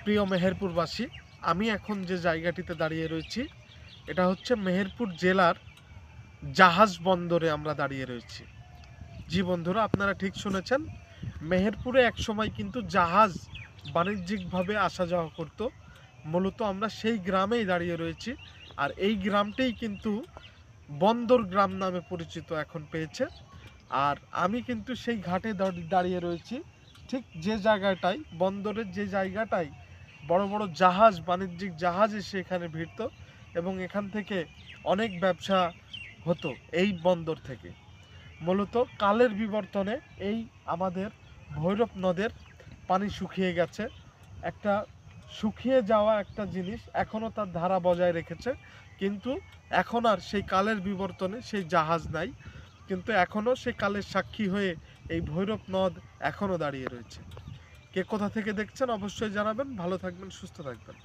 প্রিয় মেহেরপুরবাসী, আমি এখন যে জায়গাটিতে দাঁড়িয়ে রয়েছি এটা হচ্ছে মেহেরপুর জেলার জাহাজ বন্দরে আমরা দাঁড়িয়ে রয়েছি। জি বন্ধুরা, আপনারা ঠিক শুনেছেন, মেহেরপুরে একসময় কিন্তু জাহাজ বাণিজ্যিকভাবে আসা যাওয়া করত। মূলত আমরা সেই গ্রামেই দাঁড়িয়ে রয়েছি, আর এই গ্রামটাই কিন্তু বন্দর গ্রাম নামে পরিচিত এখন পেয়েছে। আর আমি কিন্তু সেই ঘাটে দাঁড়িয়ে রয়েছি, ঠিক যে জায়গাটায়, বন্দরের যে জায়গাটায় বড় বড় জাহাজ, বাণিজ্যিক জাহাজ এসে এখানে ভিড়ত এবং এখান থেকে অনেক ব্যবসা হতো এই বন্দর থেকে। মূলত কালের বিবর্তনে এই আমাদের ভৈরব নদের পানি শুকিয়ে গেছে। একটা শুকিয়ে যাওয়া একটা জিনিস এখনও তার ধারা বজায় রেখেছে, কিন্তু এখন আর সেই কালের বিবর্তনে সেই জাহাজ নাই, কিন্তু এখনও সেই কালের সাক্ষী হয়ে এই ভৈরব নদ এখনও দাঁড়িয়ে রয়েছে। কে কোথা থেকে দেখছেন অবশ্যই জানাবেন। ভালো থাকবেন, সুস্থ থাকবেন।